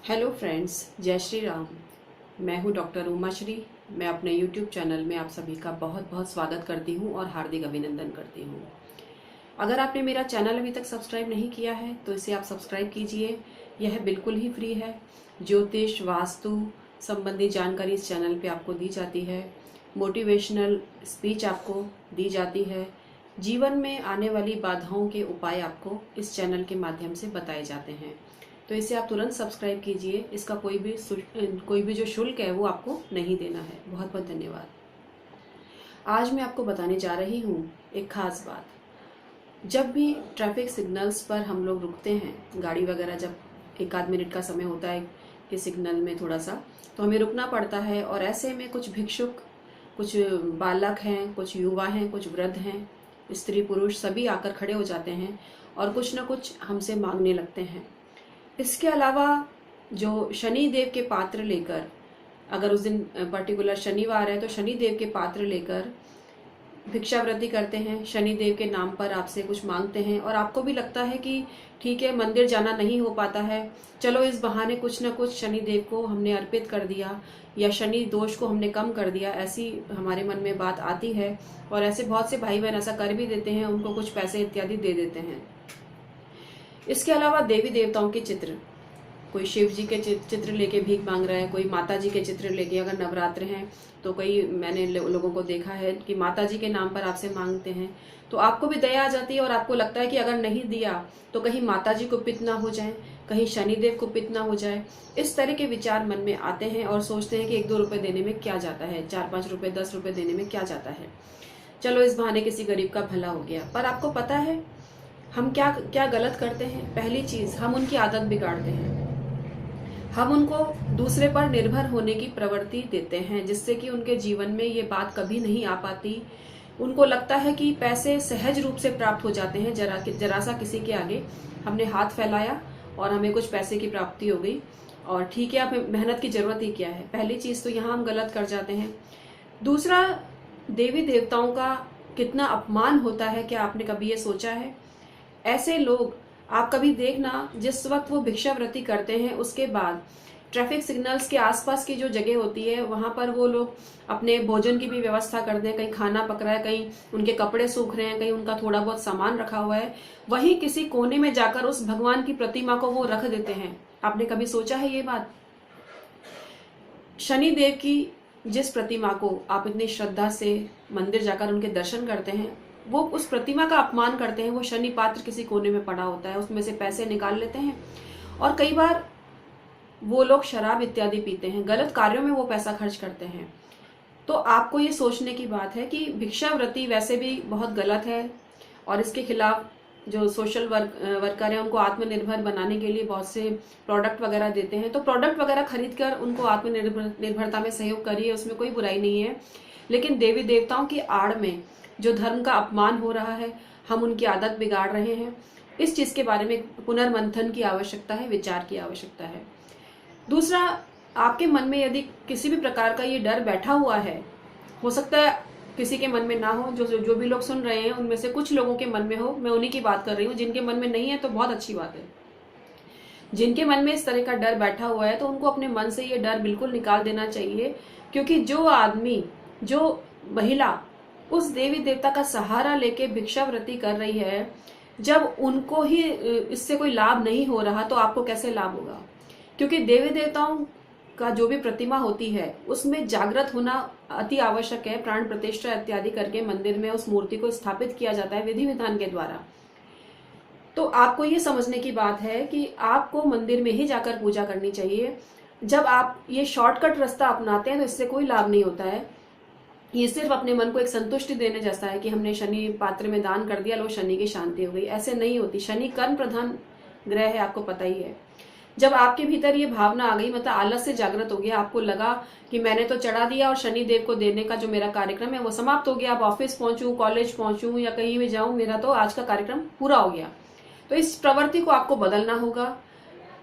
Hello friends, जय श्री राम। मैं हूं डॉक्टर उमा श्री। मैं अपने यूट्यूब चैनल में आप सभी का बहुत बहुत स्वागत करती हूं और हार्दिक अभिनंदन करती हूं। अगर आपने मेरा चैनल अभी तक सब्सक्राइब नहीं किया है तो इसे आप सब्सक्राइब कीजिए। यह बिल्कुल ही फ्री है। ज्योतिष वास्तु संबंधी जानकारी इस चैनल पे आपको दी जाती है। मोटिवेशनल स्पीच आपको दी जाती है। जीवन में आने वाली बाधाओं के उपाय आपको इस चैनल के माध्यम से बताए जाते हैं। तो इसे आप तुरंत सब्सक्राइब कीजिए। इसका कोई भी जो शुल्क है वो आपको नहीं देना है। बहुत बहुत धन्यवाद। आज मैं आपको बताने जा रही हूँ एक खास बात। जब भी ट्रैफिक सिग्नल्स पर हम लोग रुकते हैं, गाड़ी वगैरह, जब एक आध मिनट का समय होता है कि सिग्नल में थोड़ा सा, तो हमें रुकना पड़ता है। और ऐसे में कुछ भिक्षुक, कुछ बालक हैं, कुछ युवा हैं, कुछ वृद्ध हैं, स्त्री पुरुष सभी आकर खड़े हो जाते हैं और कुछ न कुछ हमसे मांगने लगते हैं। इसके अलावा जो शनि देव के पात्र लेकर, अगर उस दिन पर्टिकुलर शनिवार है तो शनि देव के पात्र लेकर भिक्षावृत्ति करते हैं, शनि देव के नाम पर आपसे कुछ मांगते हैं और आपको भी लगता है कि ठीक है, मंदिर जाना नहीं हो पाता है, चलो इस बहाने कुछ न कुछ शनि देव को हमने अर्पित कर दिया या शनि दोष को हमने कम कर दिया, ऐसी हमारे मन में बात आती है। और ऐसे बहुत से भाई बहन ऐसा कर भी देते हैं, उनको कुछ पैसे इत्यादि दे देते हैं। इसके अलावा देवी देवताओं के चित्र, कोई शिव जी के चित्र लेके भीख मांग रहा है, कोई माता जी के चित्र लेके, अगर नवरात्र हैं तो कई मैंने लोगों को देखा है कि माता जी के नाम पर आपसे मांगते हैं। तो आपको भी दया आ जाती है और आपको लगता है कि अगर नहीं दिया तो कहीं माता जी कुपित ना हो जाए, कहीं शनिदेव कुपित ना हो जाए। इस तरह के विचार मन में आते हैं और सोचते हैं कि 1-2 रुपए देने में क्या जाता है, 4-5 रुपए 10 रुपए देने में क्या जाता है, चलो इस बहाने किसी गरीब का भला हो गया। पर आपको पता है हम क्या क्या गलत करते हैं? पहली चीज, हम उनकी आदत बिगाड़ते हैं। हम उनको दूसरे पर निर्भर होने की प्रवृत्ति देते हैं, जिससे कि उनके जीवन में ये बात कभी नहीं आ पाती। उनको लगता है कि पैसे सहज रूप से प्राप्त हो जाते हैं, जरा सा किसी के आगे हमने हाथ फैलाया और हमें कुछ पैसे की प्राप्ति हो गई और ठीक है, अब मेहनत की जरूरत ही क्या है। पहली चीज तो यहाँ हम गलत कर जाते हैं। दूसरा, देवी देवताओं का कितना अपमान होता है, क्या आपने कभी ये सोचा है? ऐसे लोग आप कभी देखना, जिस वक्त वो भिक्षावृत्ति करते हैं उसके बाद ट्रैफिक सिग्नल्स के आसपास की जो जगह होती है वहां पर वो लोग अपने भोजन की भी व्यवस्था करते हैं। कहीं खाना पक रहा है, कहीं उनके कपड़े सूख रहे हैं, कहीं उनका थोड़ा बहुत सामान रखा हुआ है, वहीं किसी कोने में जाकर उस भगवान की प्रतिमा को वो रख देते हैं। आपने कभी सोचा है ये बात? शनि देव की जिस प्रतिमा को आप इतनी श्रद्धा से मंदिर जाकर उनके दर्शन करते हैं, वो उस प्रतिमा का अपमान करते हैं। वो शनि पात्र किसी कोने में पड़ा होता है, उसमें से पैसे निकाल लेते हैं और कई बार वो लोग शराब इत्यादि पीते हैं, गलत कार्यों में वो पैसा खर्च करते हैं। तो आपको ये सोचने की बात है कि भिक्षावृत्ति वैसे भी बहुत गलत है और इसके खिलाफ जो सोशल वर्कर हैं उनको आत्मनिर्भर बनाने के लिए बहुत से प्रोडक्ट वगैरह देते हैं। तो प्रोडक्ट वगैरह खरीद कर उनको आत्मनिर्भरता में सहयोग करिए, उसमें कोई बुराई नहीं है। लेकिन देवी देवताओं की आड़ में जो धर्म का अपमान हो रहा है, हम उनकी आदत बिगाड़ रहे हैं, इस चीज के बारे में पुनर्मंथन की आवश्यकता है, विचार की आवश्यकता है। दूसरा, आपके मन में यदि किसी भी प्रकार का ये डर बैठा हुआ है, हो सकता है किसी के मन में ना हो, जो भी लोग सुन रहे हैं उनमें से कुछ लोगों के मन में हो, मैं उन्हीं की बात कर रही हूँ। जिनके मन में नहीं है तो बहुत अच्छी बात है। जिनके मन में इस तरह का डर बैठा हुआ है तो उनको अपने मन से ये डर बिल्कुल निकाल देना चाहिए, क्योंकि जो आदमी, जो महिला उस देवी देवता का सहारा लेके भिक्षावृत्ति कर रही है, जब उनको ही इससे कोई लाभ नहीं हो रहा तो आपको कैसे लाभ होगा? क्योंकि देवी देवताओं का जो भी प्रतिमा होती है उसमें जागृत होना अति आवश्यक है। प्राण प्रतिष्ठा इत्यादि करके मंदिर में उस मूर्ति को स्थापित किया जाता है विधि विधान के द्वारा। तो आपको ये समझने की बात है कि आपको मंदिर में ही जाकर पूजा करनी चाहिए। जब आप ये शॉर्टकट रास्ता अपनाते हैं तो इससे कोई लाभ नहीं होता है। ये सिर्फ अपने मन को एक संतुष्टि देने जैसा है कि हमने शनि पात्र में दान कर दिया, लो शनि की शांति हो गई। ऐसे नहीं होती। शनि कर्म प्रधान ग्रह है, आपको पता ही है। जब आपके भीतर ये भावना आ गई, मतलब आलस से जागृत हो गया, आपको लगा कि मैंने तो चढ़ा दिया और शनि देव को देने का जो मेरा कार्यक्रम है वो समाप्त हो गया, अब ऑफिस पहुंचूं, कॉलेज पहुंचूं या कहीं भी जाऊं, मेरा तो आज का कार्यक्रम पूरा हो गया। तो इस प्रवृत्ति को आपको बदलना होगा।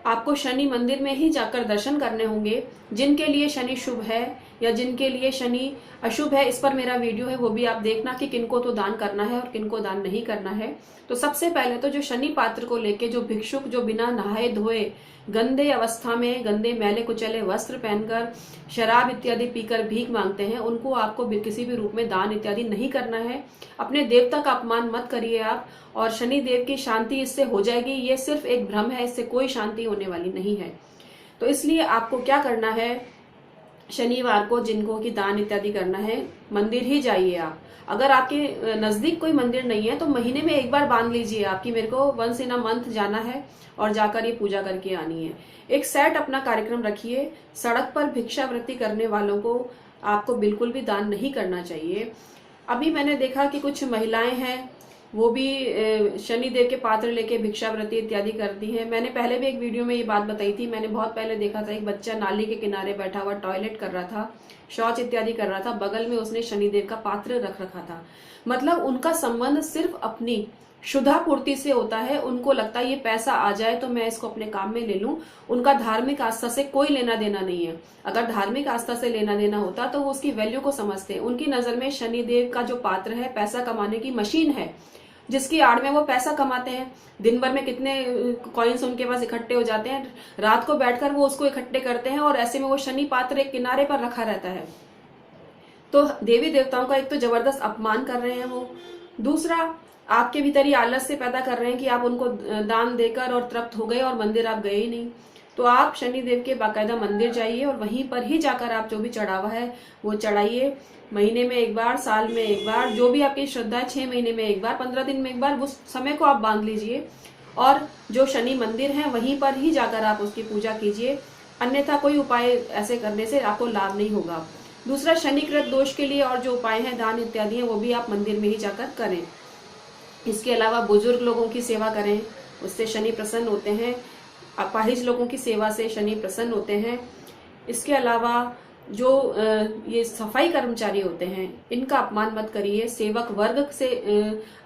आपको शनि मंदिर में ही जाकर दर्शन करने होंगे। जिनके लिए शनि शुभ है या जिनके लिए शनि अशुभ है, इस पर मेरा वीडियो है, वो भी आप देखना कि किनको तो दान करना है और किनको दान नहीं करना है। तो सबसे पहले तो जो शनि पात्र को लेके जो भिक्षुक जो बिना नहाए धोए गंदे अवस्था में गंदे मैले कुचले वस्त्र पहनकर शराब इत्यादि पीकर भीख मांगते हैं, उनको आपको किसी भी रूप में दान इत्यादि नहीं करना है। अपने देवता का अपमान मत करिए आप, और शनि देव की शांति इससे हो जाएगी। ये सिर्फ एक भ्रम है, इससे कोई शांति होने वाली नहीं है। तो इसलिए आपको क्या करना है, शनिवार को जिनको की दान इत्यादि करना है, मंदिर ही जाइए आप। अगर आपके नजदीक कोई मंदिर नहीं है तो महीने में एक बार बांध लीजिए आपकी मेरे को वंस इन अ मंथ जाना है और जाकर ये पूजा करके आनी है। एक सेट अपना कार्यक्रम रखिए। सड़क पर भिक्षावृत्ति करने वालों को आपको बिल्कुल भी दान नहीं करना चाहिए। अभी मैंने देखा कि कुछ महिलाएं हैं वो भी शनि देव के पात्र लेके भिक्षावृत्ति इत्यादि करती हैं। मैंने पहले भी एक वीडियो में ये बात बताई थी। मैंने बहुत पहले देखा था एक बच्चा नाली के किनारे बैठा हुआ टॉयलेट कर रहा था, शौच इत्यादि कर रहा था, बगल में उसने शनि देव का पात्र रख रखा था। मतलब उनका संबंध सिर्फ अपनी शुद्धा पूर्ति से होता है। उनको लगता है ये पैसा आ जाए तो मैं इसको अपने काम में ले लूं। उनका धार्मिक आस्था से कोई लेना देना नहीं है। अगर धार्मिक आस्था से लेना देना होता तो वो उसकी वैल्यू को समझते हैं। उनकी नजर में शनि देव का जो पात्र है पैसा कमाने की मशीन है, जिसकी आड़ में वो पैसा कमाते हैं। दिन भर में कितने कॉइन्स उनके पास इकट्ठे हो जाते हैं, रात को बैठकर वो उसको इकट्ठे करते हैं और ऐसे में वो शनि पात्र एक किनारे पर रखा रहता है। तो देवी देवताओं का एक तो जबरदस्त अपमान कर रहे हैं वो, दूसरा आपके भीतर ही आलस से पैदा कर रहे हैं कि आप उनको दान देकर और तृप्त हो गए और मंदिर आप गए ही नहीं। तो आप शनि देव के बाकायदा मंदिर जाइए और वहीं पर ही जाकर आप जो भी चढ़ावा है वो चढ़ाइए। महीने में एक बार, साल में एक बार, जो भी आपकी श्रद्धा है, 6 महीने में एक बार, 15 दिन में एक बार, उस समय को आप बांध लीजिए और जो शनि मंदिर है वहीं पर ही जाकर आप उसकी पूजा कीजिए। अन्यथा कोई उपाय ऐसे करने से आपको लाभ नहीं होगा। दूसरा, शनिकृत दोष के लिए और जो उपाय हैं दान इत्यादि हैं वो भी आप मंदिर में ही जाकर करें। इसके अलावा बुजुर्ग लोगों की सेवा करें, उससे शनि प्रसन्न होते हैं। अपाहिज लोगों की सेवा से शनि प्रसन्न होते हैं। इसके अलावा जो ये सफाई कर्मचारी होते हैं इनका अपमान मत करिए। सेवक वर्ग से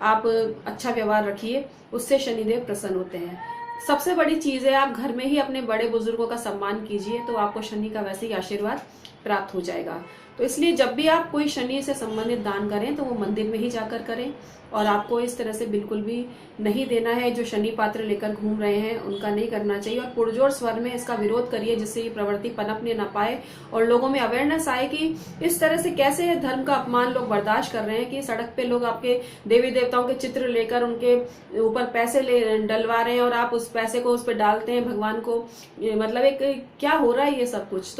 आप अच्छा व्यवहार रखिए, उससे शनिदेव प्रसन्न होते हैं। सबसे बड़ी चीज है आप घर में ही अपने बड़े बुजुर्गों का सम्मान कीजिए तो आपको शनि का वैसे ही आशीर्वाद प्राप्त हो जाएगा। तो इसलिए जब भी आप कोई शनि से संबंधित दान करें तो वो मंदिर में ही जाकर करें और आपको इस तरह से बिल्कुल भी नहीं देना है। जो शनि पात्र लेकर घूम रहे हैं उनका नहीं करना चाहिए और पुरजोर स्वर में इसका विरोध करिए जिससे ये प्रवृत्ति पनपने न पाए और लोगों में अवेयरनेस आए कि इस तरह से कैसे धर्म का अपमान लोग बर्दाश्त कर रहे हैं कि सड़क पे लोग आपके देवी देवताओं के चित्र लेकर उनके ऊपर पैसे डलवा रहे हैं और आप उस पैसे को उस पर डालते हैं भगवान को। मतलब एक क्या हो रहा है ये सब कुछ।